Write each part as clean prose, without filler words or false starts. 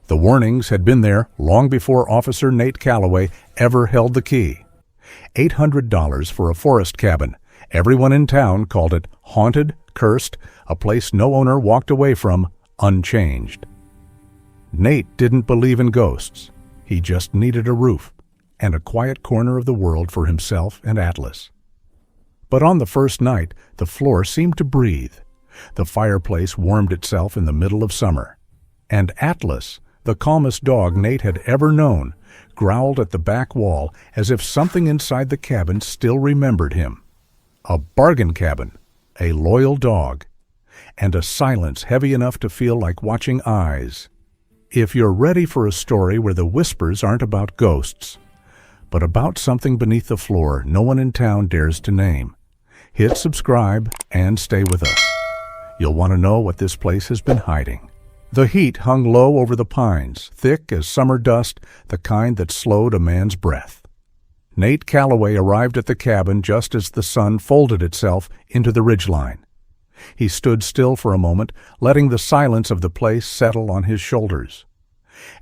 The warnings had been there long before Officer Nate Calloway ever held the key. $800 for a forest cabin. Everyone in town called it haunted, cursed, a place no owner walked away from unchanged. Nate didn't believe in ghosts. He just needed a roof and a quiet corner of the world for himself and Atlas. But on the first night, the floor seemed to breathe. The fireplace warmed itself in the middle of summer. And Atlas, the calmest dog Nate had ever known, growled at the back wall as if something inside the cabin still remembered him. A bargain cabin, a loyal dog, and a silence heavy enough to feel like watching eyes. If you're ready for a story where the whispers aren't about ghosts, but about something beneath the floor no one in town dares to name, hit subscribe and stay with us. You'll want to know what this place has been hiding. The heat hung low over the pines, thick as summer dust, the kind that slowed a man's breath. Nate Calloway arrived at the cabin just as the sun folded itself into the ridgeline. He stood still for a moment, letting the silence of the place settle on his shoulders.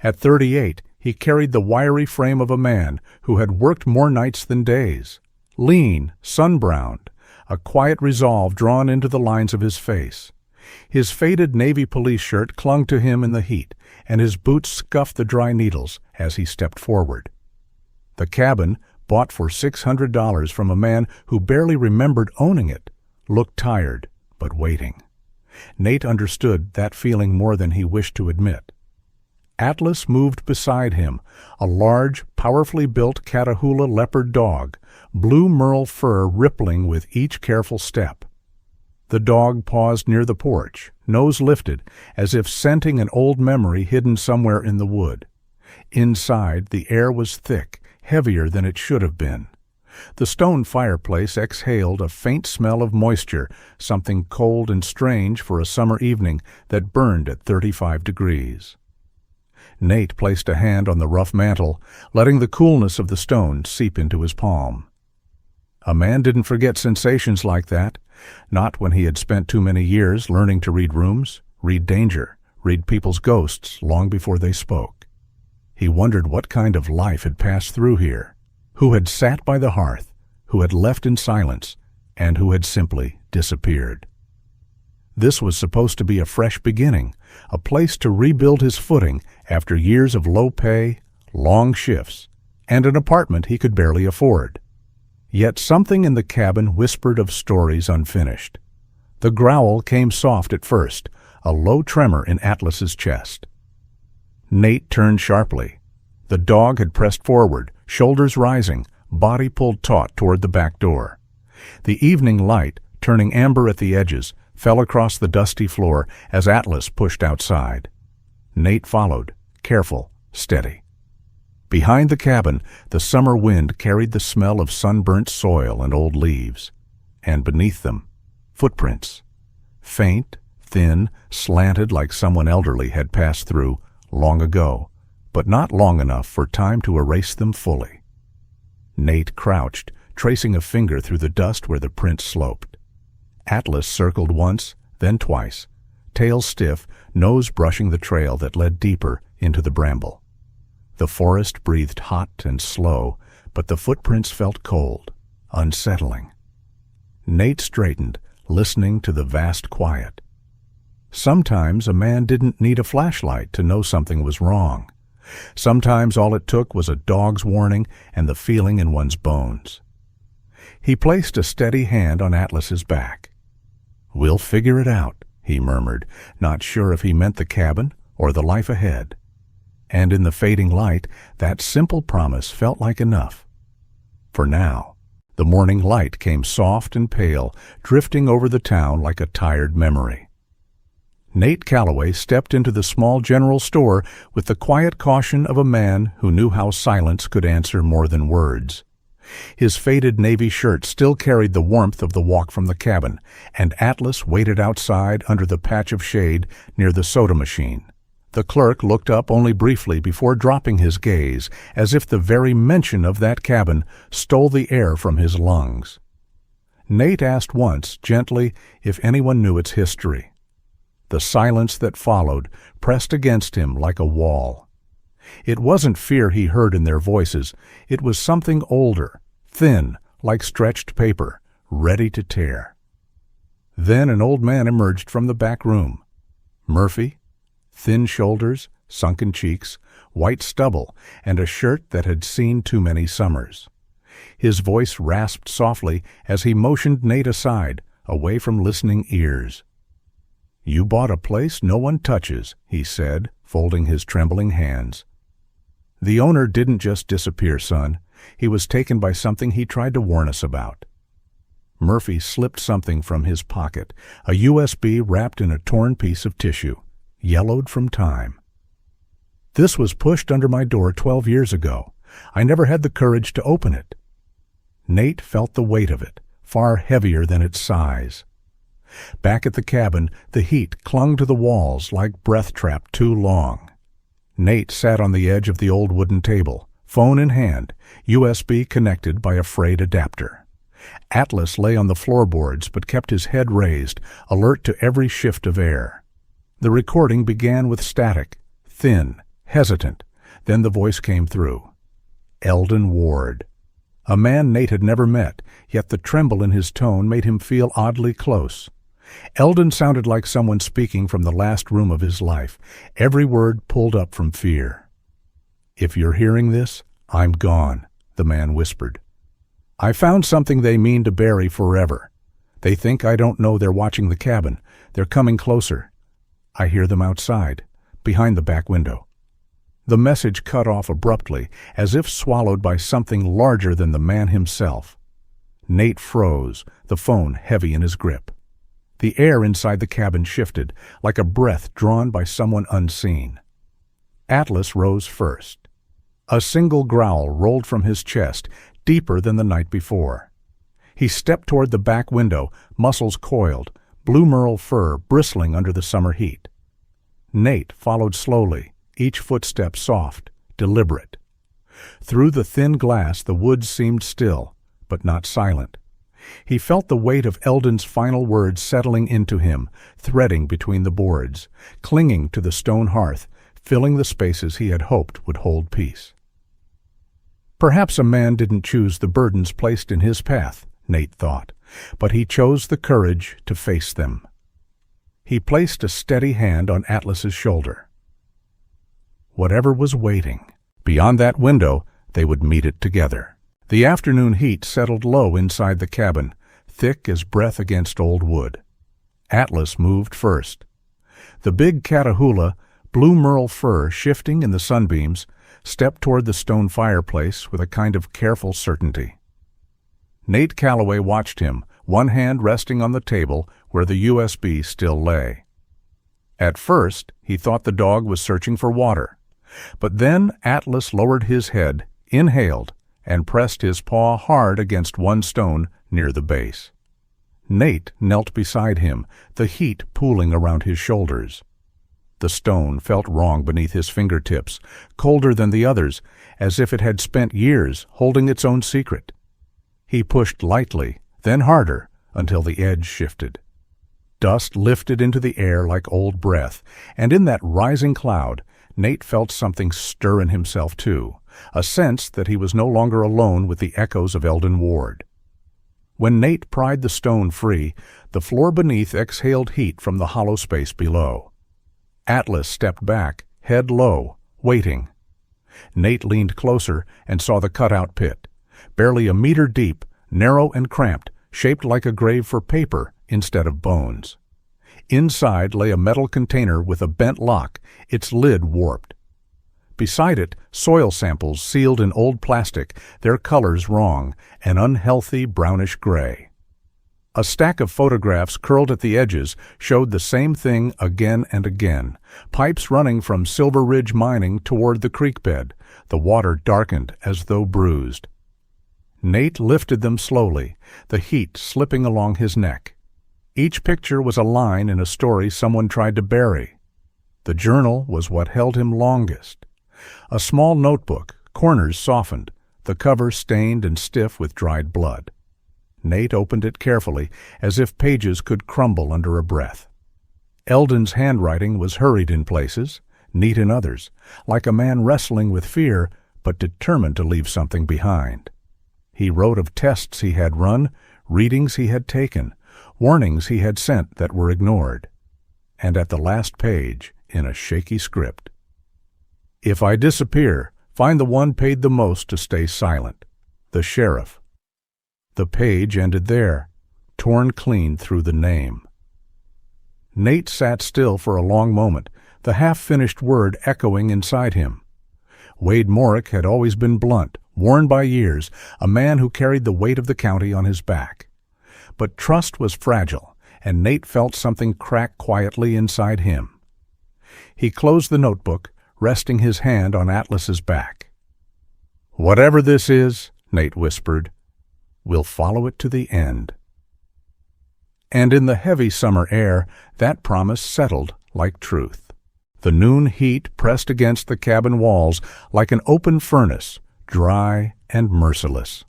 At 38, he carried the wiry frame of a man who had worked more nights than days. Lean, sun-browned, a quiet resolve drawn into the lines of his face. His faded navy police shirt clung to him in the heat, and his boots scuffed the dry needles as he stepped forward. The cabin, bought for $600 from a man who barely remembered owning it, looked tired, but waiting. Nate understood that feeling more than he wished to admit. Atlas moved beside him, a large, powerfully built Catahoula leopard dog, blue merle fur rippling with each careful step. The dog paused near the porch, nose lifted, as if scenting an old memory hidden somewhere in the wood. Inside, the air was thick, heavier than it should have been. The stone fireplace exhaled a faint smell of moisture, something cold and strange for a summer evening that burned at 35 degrees. Nate placed a hand on the rough mantel, letting the coolness of the stone seep into his palm. A man didn't forget sensations like that, not when he had spent too many years learning to read rooms, read danger, read people's ghosts long before they spoke. He wondered what kind of life had passed through here, who had sat by the hearth, who had left in silence, and who had simply disappeared. This was supposed to be a fresh beginning, a place to rebuild his footing after years of low pay, long shifts, and an apartment he could barely afford. Yet something in the cabin whispered of stories unfinished. The growl came soft at first, a low tremor in Atlas's chest. Nate turned sharply. The dog had pressed forward, shoulders rising, body pulled taut toward the back door. The evening light, turning amber at the edges, fell across the dusty floor as Atlas pushed outside. Nate followed, careful, steady. Behind the cabin, the summer wind carried the smell of sunburnt soil and old leaves. And beneath them, footprints. Faint, thin, slanted like someone elderly had passed through long ago, but not long enough for time to erase them fully. Nate crouched, tracing a finger through the dust where the prints sloped. Atlas circled once, then twice, tail stiff, nose brushing the trail that led deeper into the bramble. The forest breathed hot and slow, but the footprints felt cold, unsettling. Nate straightened, listening to the vast quiet. Sometimes a man didn't need a flashlight to know something was wrong. Sometimes all it took was a dog's warning and the feeling in one's bones. He placed a steady hand on Atlas's back. "We'll figure it out," he murmured, not sure if he meant the cabin or the life ahead. And in the fading light, that simple promise felt like enough. For now, the morning light came soft and pale, drifting over the town like a tired memory. Nate Calloway stepped into the small general store with the quiet caution of a man who knew how silence could answer more than words. His faded navy shirt still carried the warmth of the walk from the cabin, and Atlas waited outside under the patch of shade near the soda machine. The clerk looked up only briefly before dropping his gaze, as if the very mention of that cabin stole the air from his lungs. Nate asked once, gently, if anyone knew its history. The silence that followed pressed against him like a wall. It wasn't fear he heard in their voices. It was something older, thin, like stretched paper, ready to tear. Then an old man emerged from the back room. Murphy, thin shoulders, sunken cheeks, white stubble, and a shirt that had seen too many summers. His voice rasped softly as he motioned Nate aside, away from listening ears. "You bought a place no one touches," he said, folding his trembling hands. "The owner didn't just disappear, son. He was taken by something he tried to warn us about." Murphy slipped something from his pocket, a USB wrapped in a torn piece of tissue, yellowed from time. "This was pushed under my door 12 years ago. I never had the courage to open it." Nate felt the weight of it, far heavier than its size. Back at the cabin, the heat clung to the walls like breath trapped too long. Nate sat on the edge of the old wooden table, phone in hand, USB connected by a frayed adapter. Atlas lay on the floorboards but kept his head raised, alert to every shift of air. The recording began with static, thin, hesitant. Then the voice came through. Elden Ward. A man Nate had never met, yet the tremble in his tone made him feel oddly close. Elden sounded like someone speaking from the last room of his life, every word pulled up from fear. "If you're hearing this, I'm gone," the man whispered. "I found something they mean to bury forever. They think I don't know they're watching the cabin. They're coming closer. I hear them outside, behind the back window." The message cut off abruptly, as if swallowed by something larger than the man himself. Nate froze, the phone heavy in his grip. The air inside the cabin shifted, like a breath drawn by someone unseen. Atlas rose first. A single growl rolled from his chest, deeper than the night before. He stepped toward the back window, muscles coiled, blue merle fur bristling under the summer heat. Nate followed slowly, each footstep soft, deliberate. Through the thin glass the woods seemed still, but not silent. He felt the weight of Eldon's final words settling into him, threading between the boards, clinging to the stone hearth, filling the spaces he had hoped would hold peace. Perhaps a man didn't choose the burdens placed in his path, Nate thought, but he chose the courage to face them. He placed a steady hand on Atlas's shoulder. Whatever was waiting, beyond that window, they would meet it together. The afternoon heat settled low inside the cabin, thick as breath against old wood. Atlas moved first. The big Catahoula, blue merle fur shifting in the sunbeams, stepped toward the stone fireplace with a kind of careful certainty. Nate Calloway watched him, one hand resting on the table where the USB still lay. At first, he thought the dog was searching for water. But then Atlas lowered his head, inhaled, and pressed his paw hard against one stone near the base. Nate knelt beside him, the heat pooling around his shoulders. The stone felt wrong beneath his fingertips, colder than the others, as if it had spent years holding its own secret. He pushed lightly, then harder, until the edge shifted. Dust lifted into the air like old breath, and in that rising cloud, Nate felt something stir in himself too, a sense that he was no longer alone with the echoes of Elden Ward. When Nate pried the stone free, the floor beneath exhaled heat from the hollow space below. Atlas stepped back, head low, waiting. Nate leaned closer and saw the cutout pit, barely a meter deep, narrow and cramped, shaped like a grave for paper instead of bones. Inside lay a metal container with a bent lock, its lid warped. Beside it, soil samples sealed in old plastic, their colors wrong, an unhealthy brownish gray. A stack of photographs curled at the edges showed the same thing again and again, pipes running from Silver Ridge mining toward the creek bed, the water darkened as though bruised. Nate lifted them slowly, the heat slipping along his neck. Each picture was a line in a story someone tried to bury. The journal was what held him longest. A small notebook, corners softened, the cover stained and stiff with dried blood. Nate opened it carefully, as if pages could crumble under a breath. Eldon's handwriting was hurried in places, neat in others, like a man wrestling with fear but determined to leave something behind. He wrote of tests he had run, readings he had taken, warnings he had sent that were ignored. And at the last page, in a shaky script, "If I disappear, find the one paid the most to stay silent, the sheriff." The page ended there, torn clean through the name. Nate sat still for a long moment, the half-finished word echoing inside him. Wade Morrick had always been blunt, worn by years, a man who carried the weight of the county on his back. But trust was fragile, and Nate felt something crack quietly inside him. He closed the notebook, resting his hand on Atlas's back. "Whatever this is," Nate whispered, "we'll follow it to the end." And in the heavy summer air, that promise settled like truth. The noon heat pressed against the cabin walls like an open furnace, dry and merciless.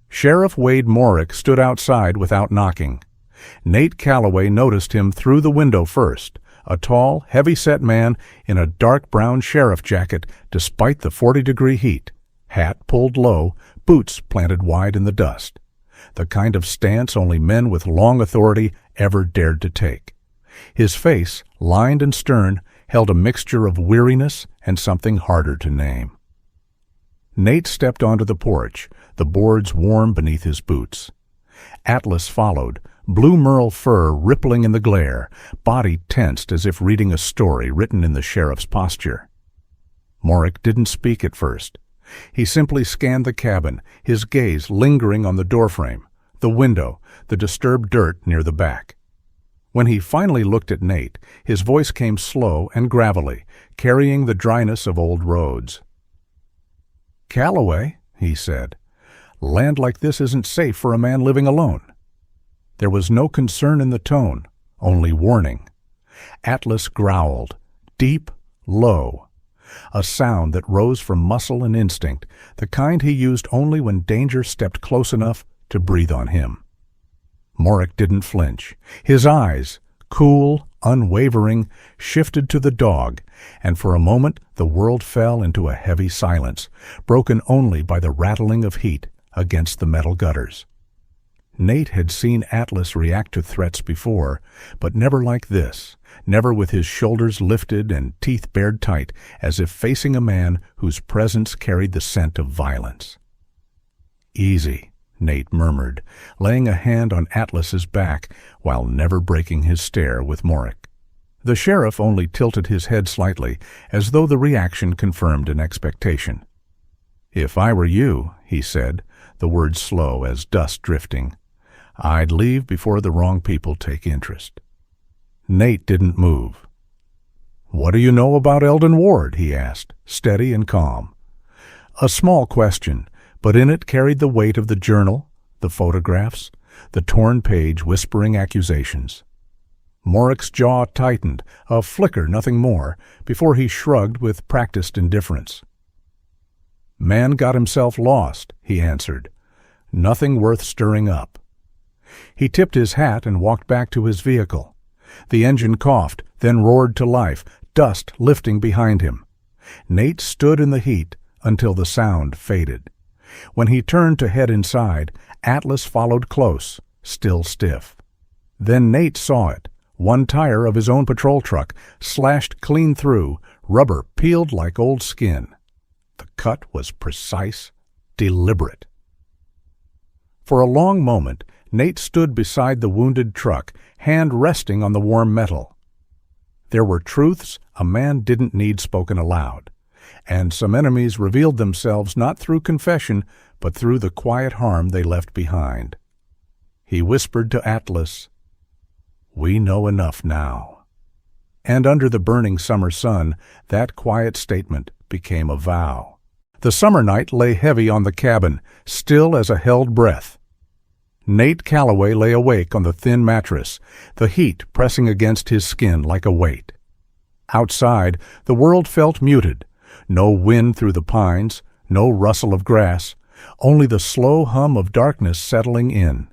Sheriff Wade Morrick stood outside without knocking. Nate Calloway noticed him through the window first, a tall, heavy-set man in a dark brown sheriff jacket despite the 40-degree heat, hat pulled low, boots planted wide in the dust, the kind of stance only men with long authority ever dared to take. His face, lined and stern, held a mixture of weariness and something harder to name. Nate stepped onto the porch, the boards warm beneath his boots. Atlas followed, blue merle fur rippling in the glare, body tensed as if reading a story written in the sheriff's posture. Morrick didn't speak at first. He simply scanned the cabin, his gaze lingering on the doorframe, the window, the disturbed dirt near the back. When he finally looked at Nate, his voice came slow and gravelly, carrying the dryness of old roads. "Calloway," he said, "land like this isn't safe for a man living alone." There was no concern in the tone, only warning. Atlas growled, deep, low, a sound that rose from muscle and instinct, the kind he used only when danger stepped close enough to breathe on him. Morrick didn't flinch. His eyes, cool, unwavering, shifted to the dog, and for a moment the world fell into a heavy silence, broken only by the rattling of heat against the metal gutters. Nate had seen Atlas react to threats before, but never like this, never with his shoulders lifted and teeth bared tight, as if facing a man whose presence carried the scent of violence. "Easy," Nate murmured, laying a hand on Atlas's back while never breaking his stare with Morrick. The sheriff only tilted his head slightly, as though the reaction confirmed an expectation. "If I were you," he said, the words slow as dust drifting, "I'd leave before the wrong people take interest." Nate didn't move. "What do you know about Elden Ward?" he asked, steady and calm. A small question, but in it carried the weight of the journal, the photographs, the torn page whispering accusations. Morrick's jaw tightened, a flicker, nothing more, before he shrugged with practiced indifference. "Man got himself lost," he answered. "Nothing worth stirring up." He tipped his hat and walked back to his vehicle. The engine coughed, then roared to life, dust lifting behind him. Nate stood in the heat until the sound faded. When he turned to head inside, Atlas followed close, still stiff. Then Nate saw it. One tire of his own patrol truck, slashed clean through, rubber peeled like old skin. The cut was precise, deliberate. For a long moment, Nate stood beside the wounded truck, hand resting on the warm metal. There were truths a man didn't need spoken aloud, and some enemies revealed themselves not through confession, but through the quiet harm they left behind. He whispered to Atlas, "We know enough now." And under the burning summer sun, that quiet statement became a vow. The summer night lay heavy on the cabin, still as a held breath. Nate Calloway lay awake on the thin mattress, the heat pressing against his skin like a weight. Outside, the world felt muted. No wind through the pines, no rustle of grass, only the slow hum of darkness settling in.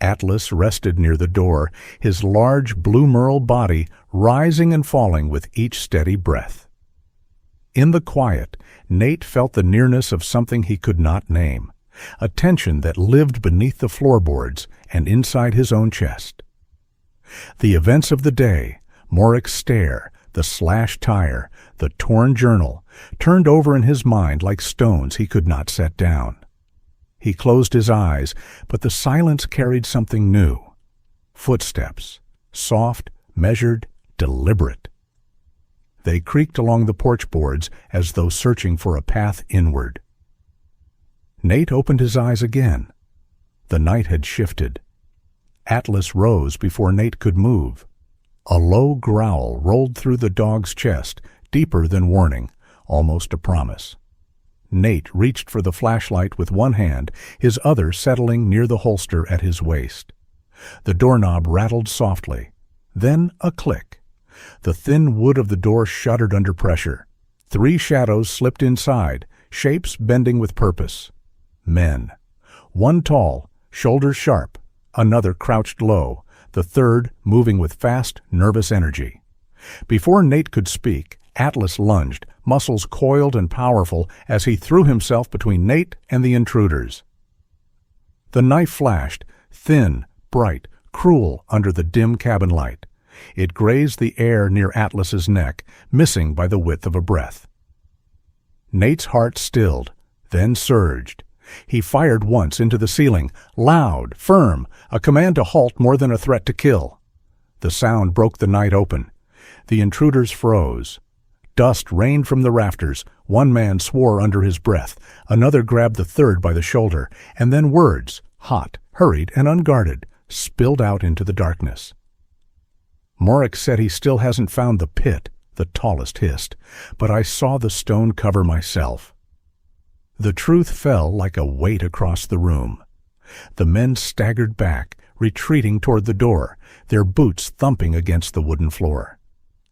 Atlas rested near the door, his large blue merle body rising and falling with each steady breath. In the quiet, Nate felt the nearness of something he could not name, a tension that lived beneath the floorboards and inside his own chest. The events of the day, Morik's stare, the slashed tire, the torn journal, turned over in his mind like stones he could not set down. He closed his eyes, but the silence carried something new. Footsteps, soft, measured, deliberate. They creaked along the porch boards as though searching for a path inward. Nate opened his eyes again. The night had shifted. Atlas rose before Nate could move. A low growl rolled through the dog's chest, deeper than warning, almost a promise. Nate reached for the flashlight with one hand, his other settling near the holster at his waist. The doorknob rattled softly. Then a click. The thin wood of the door shuddered under pressure. 3 shadows slipped inside, shapes bending with purpose. Men. One tall, shoulders sharp, another crouched low, the third moving with fast, nervous energy. Before Nate could speak, Atlas lunged, muscles coiled and powerful as he threw himself between Nate and the intruders. The knife flashed, thin, bright, cruel under the dim cabin light. It grazed the air near Atlas's neck, missing by the width of a breath. Nate's heart stilled, then surged. He fired once into the ceiling, loud, firm, a command to halt more than a threat to kill. The sound broke the night open. The intruders froze. Dust rained from the rafters. One man swore under his breath. Another grabbed the third by the shoulder, and then words, hot, hurried, and unguarded, spilled out into the darkness. Morik said he still hasn't found the pit, the tallest hissed, but I saw the stone cover myself. The truth fell like a weight across the room. The men staggered back, retreating toward the door, their boots thumping against the wooden floor.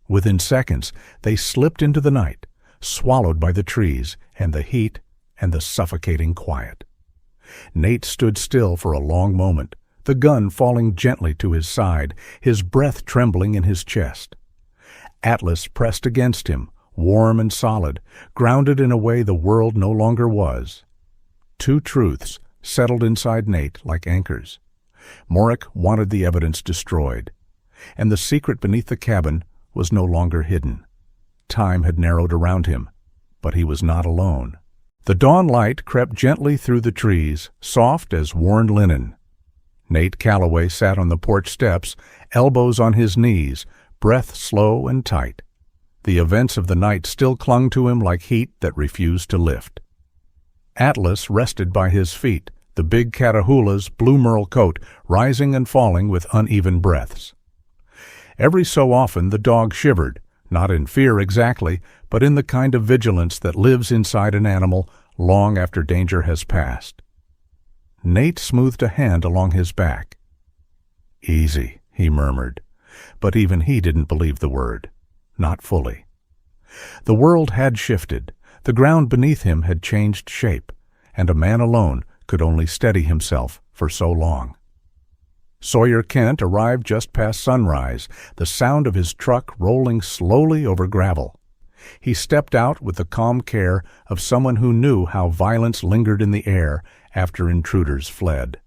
Within seconds, they slipped into the night, swallowed by the trees and the heat and the suffocating quiet. Nate stood still for a long moment, the gun falling gently to his side, his breath trembling in his chest. Atlas pressed against him, warm and solid, grounded in a way the world no longer was. 2 truths settled inside Nate like anchors. Morik wanted the evidence destroyed, and the secret beneath the cabin was no longer hidden. Time had narrowed around him, but he was not alone. The dawn light crept gently through the trees, soft as worn linen. Nate Calloway sat on the porch steps, elbows on his knees, breath slow and tight. The events of the night still clung to him like heat that refused to lift. Atlas rested by his feet, the big Catahoula's blue merle coat rising and falling with uneven breaths. Every so often the dog shivered, not in fear exactly, but in the kind of vigilance that lives inside an animal long after danger has passed. Nate smoothed a hand along his back. "Easy," he murmured, but even he didn't believe the word. Not fully. The world had shifted, the ground beneath him had changed shape, and a man alone could only steady himself for so long. Sawyer Kent arrived just past sunrise, the sound of his truck rolling slowly over gravel. He stepped out with the calm care of someone who knew how violence lingered in the air after intruders fled.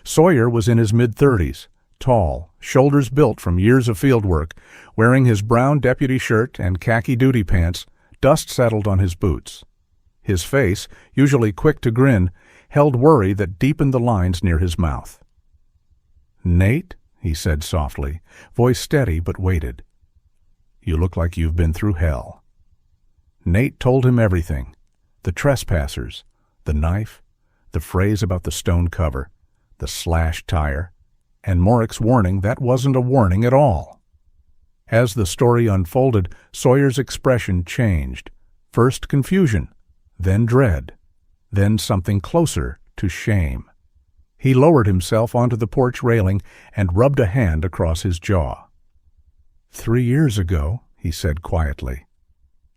Sawyer was in his mid-30s, tall, shoulders built from years of field work, wearing his brown deputy shirt and khaki duty pants. Dust settled on his boots. His face, usually quick to grin, held worry that deepened the lines near his mouth. "Nate," he said softly, voice steady but weighted. "You look like you've been through hell." Nate told him everything. The trespassers, the knife, the phrase about the stone cover, the slashed tire, and Morik's warning that wasn't a warning at all. As the story unfolded, Sawyer's expression changed. First confusion, then dread, then something closer to shame. He lowered himself onto the porch railing and rubbed a hand across his jaw. 3 years ago, he said quietly,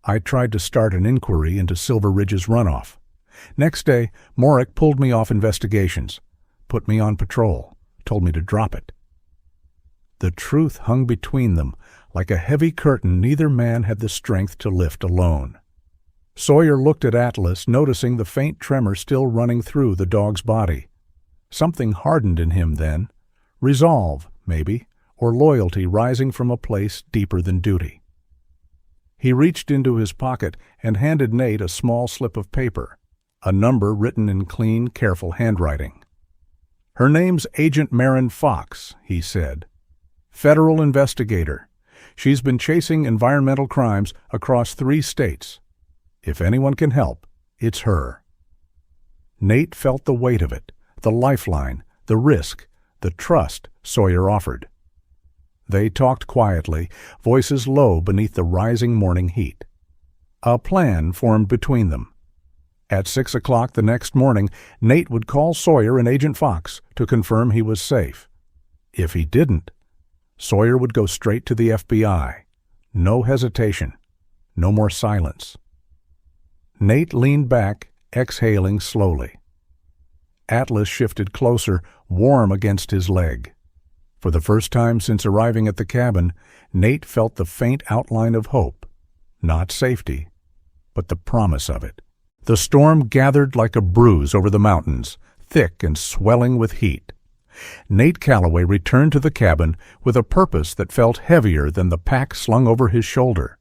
I tried to start an inquiry into Silver Ridge's runoff. Next day, Morik pulled me off investigations, put me on patrol, told me to drop it." The truth hung between them like a heavy curtain neither man had the strength to lift alone. Sawyer looked at Atlas, noticing the faint tremor still running through the dog's body. Something hardened in him then. Resolve, maybe, or loyalty rising from a place deeper than duty. He reached into his pocket and handed Nate a small slip of paper, a number written in clean, careful handwriting. "Her name's Agent Marin Fox," he said. "Federal investigator. She's been chasing environmental crimes across 3 states. If anyone can help, it's her." Nate felt the weight of it, the lifeline, the risk, the trust Sawyer offered. They talked quietly, voices low beneath the rising morning heat. A plan formed between them. At 6 o'clock the next morning, Nate would call Sawyer and Agent Fox to confirm he was safe. If he didn't, Sawyer would go straight to the FBI. No hesitation. No more silence. Nate leaned back, exhaling slowly. Atlas shifted closer, warm against his leg. For the first time since arriving at the cabin, Nate felt the faint outline of hope. Not safety, but the promise of it. The storm gathered like a bruise over the mountains, thick and swelling with heat. Nate Calloway returned to the cabin with a purpose that felt heavier than the pack slung over his shoulder.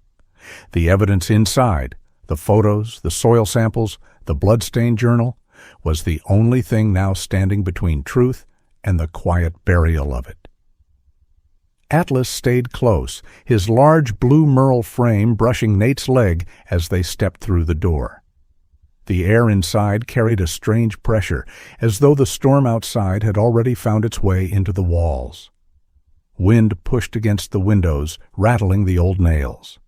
The evidence inside, the photos, the soil samples, the bloodstained journal, was the only thing now standing between truth and the quiet burial of it. Atlas stayed close, his large blue merle frame brushing Nate's leg as they stepped through the door. The air inside carried a strange pressure, as though the storm outside had already found its way into the walls. Wind pushed against the windows, rattling the old nails.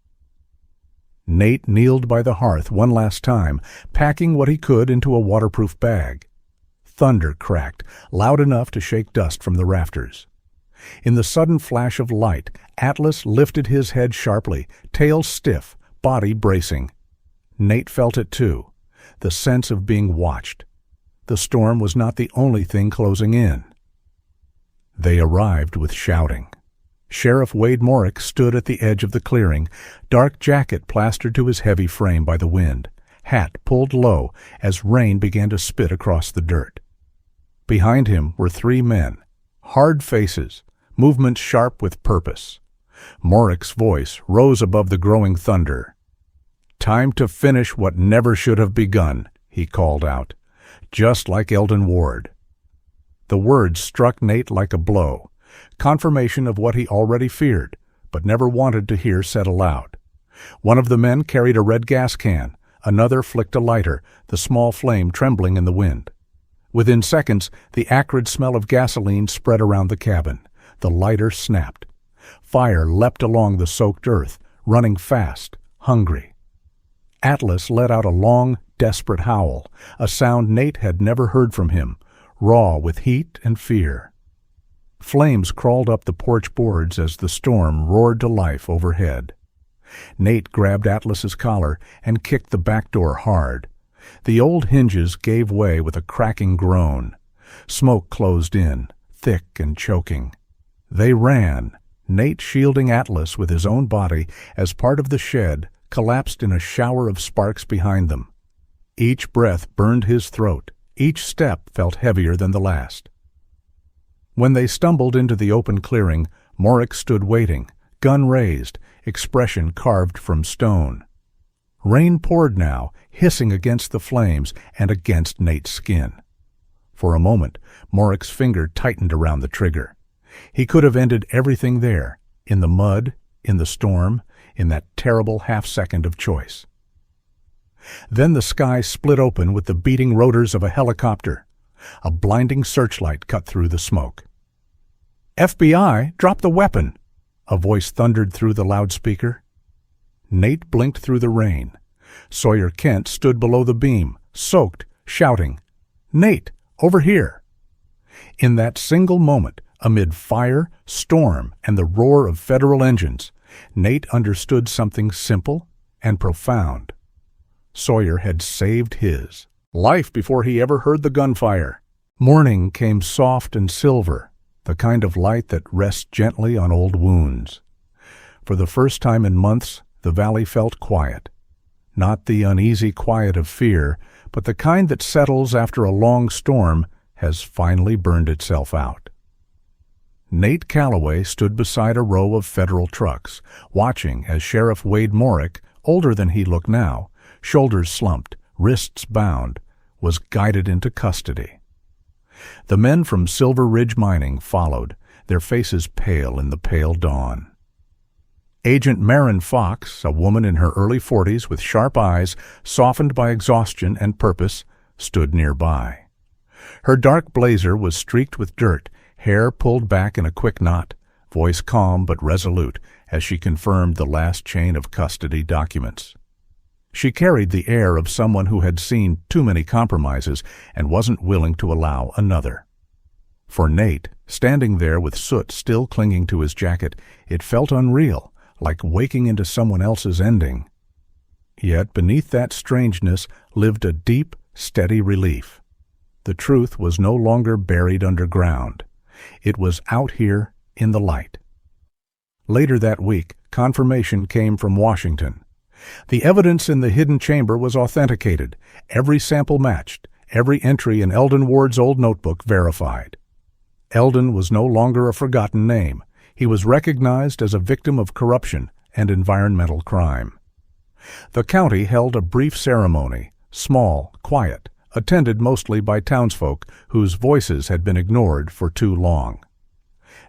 Nate kneeled by the hearth one last time, packing what he could into a waterproof bag. Thunder cracked, loud enough to shake dust from the rafters. In the sudden flash of light, Atlas lifted his head sharply, tail stiff, body bracing. Nate felt it too, the sense of being watched. The storm was not the only thing closing in. They arrived with shouting. Sheriff Wade Morrick stood at the edge of the clearing, dark jacket plastered to his heavy frame by the wind, hat pulled low as rain began to spit across the dirt. Behind him were 3 men, hard faces, movements sharp with purpose. Morrick's voice rose above the growing thunder. "Time to finish what never should have begun," he called out, just like Elden Ward. The words struck Nate like a blow, confirmation of what he already feared, but never wanted to hear said aloud. One of the men carried a red gas can, another flicked a lighter, the small flame trembling in the wind. Within seconds, the acrid smell of gasoline spread around the cabin. The lighter snapped. Fire leapt along the soaked earth, running fast, hungry. Atlas let out a long, desperate howl, a sound Nate had never heard from him, raw with heat and fear. Flames crawled up the porch boards as the storm roared to life overhead. Nate grabbed Atlas's collar and kicked the back door hard. The old hinges gave way with a cracking groan. Smoke closed in, thick and choking. They ran, Nate shielding Atlas with his own body as part of the shed collapsed in a shower of sparks behind them. Each breath burned his throat. Each step felt heavier than the last. When they stumbled into the open clearing, Morrick stood waiting, gun raised, expression carved from stone. Rain poured now, hissing against the flames and against Nate's skin. For a moment, Morrick's finger tightened around the trigger. He could have ended everything there, in the mud, in the storm, in that terrible half-second of choice. Then the sky split open with the beating rotors of a helicopter. A blinding searchlight cut through the smoke. "FBI, drop the weapon!" a voice thundered through the loudspeaker. Nate blinked through the rain. Sawyer Kent stood below the beam, soaked, shouting, "Nate, over here!" In that single moment, amid fire, storm, and the roar of federal engines, Nate understood something simple and profound. Sawyer had saved his life before he ever heard the gunfire. Morning came soft and silver, the kind of light that rests gently on old wounds. For the first time in months, the valley felt quiet. Not the uneasy quiet of fear, but the kind that settles after a long storm has finally burned itself out. Nate Calloway stood beside a row of federal trucks, watching as Sheriff Wade Morrick, older than he looked now, shoulders slumped, wrists bound, was guided into custody. The men from Silver Ridge Mining followed, their faces pale in the pale dawn. Agent Marin Fox, a woman in her early 40s with sharp eyes softened by exhaustion and purpose, stood nearby. Her dark blazer was streaked with dirt, hair pulled back in a quick knot, voice calm but resolute as she confirmed the last chain of custody documents. She carried the air of someone who had seen too many compromises and wasn't willing to allow another. For Nate, standing there with soot still clinging to his jacket, it felt unreal, like waking into someone else's ending. Yet beneath that strangeness lived a deep, steady relief. The truth was no longer buried underground. It was out here in the light. Later that week, confirmation came from Washington. The evidence in the hidden chamber was authenticated, every sample matched, every entry in Elden Ward's old notebook verified. Elden was no longer a forgotten name. He was recognized as a victim of corruption and environmental crime. The county held a brief ceremony, small, quiet, attended mostly by townsfolk whose voices had been ignored for too long.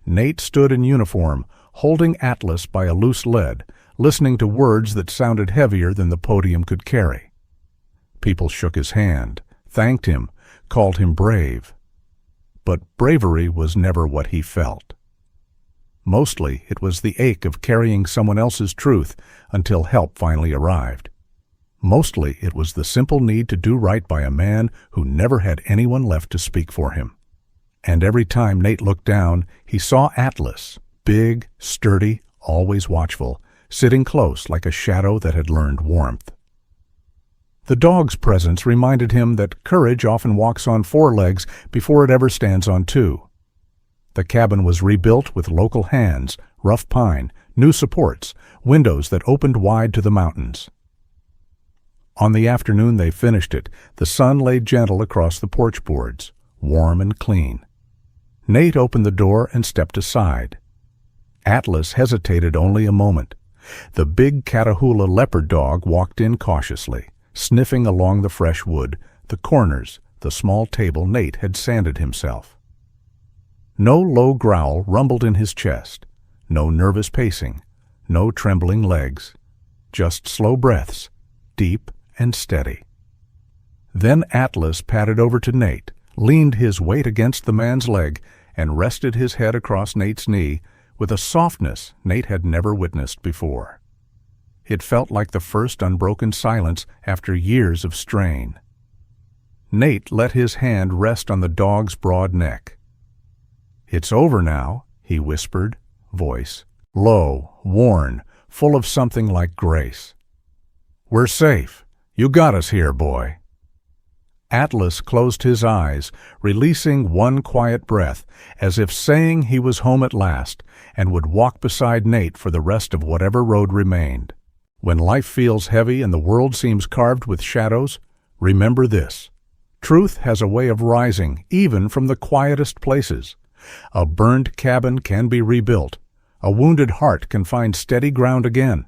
Nate stood in uniform, holding Atlas by a loose lead, listening to words that sounded heavier than the podium could carry. People shook his hand, thanked him, called him brave. But bravery was never what he felt. Mostly it was the ache of carrying someone else's truth until help finally arrived. Mostly it was the simple need to do right by a man who never had anyone left to speak for him. And every time Nate looked down, he saw Atlas, big, sturdy, always watchful, sitting close like a shadow that had learned warmth. The dog's presence reminded him that courage often walks on 4 legs before it ever stands on 2. The cabin was rebuilt with local hands, rough pine, new supports, windows that opened wide to the mountains. On the afternoon they finished it, the sun lay gentle across the porch boards, warm and clean. Nate opened the door and stepped aside. Atlas hesitated only a moment. The big Catahoula leopard dog walked in cautiously, sniffing along the fresh wood, the corners, the small table Nate had sanded himself. No low growl rumbled in his chest, no nervous pacing, no trembling legs, just slow breaths, deep and steady. Then Atlas padded over to Nate, leaned his weight against the man's leg, and rested his head across Nate's knee with a softness Nate had never witnessed before. It felt like the first unbroken silence after years of strain. Nate let his hand rest on the dog's broad neck. "It's over now," he whispered, voice low, worn, full of something like grace. "We're safe. You got us here, boy." Atlas closed his eyes, releasing one quiet breath, as if saying he was home at last and would walk beside Nate for the rest of whatever road remained. When life feels heavy and the world seems carved with shadows, remember this. Truth has a way of rising, even from the quietest places. A burned cabin can be rebuilt. A wounded heart can find steady ground again.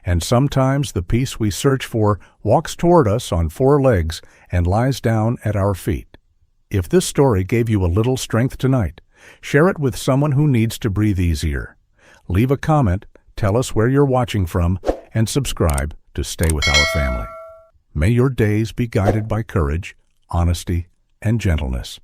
And sometimes the peace we search for walks toward us on 4 legs and lies down at our feet. If this story gave you a little strength tonight, share it with someone who needs to breathe easier. Leave a comment, tell us where you're watching from, and subscribe to stay with our family. May your days be guided by courage, honesty, and gentleness.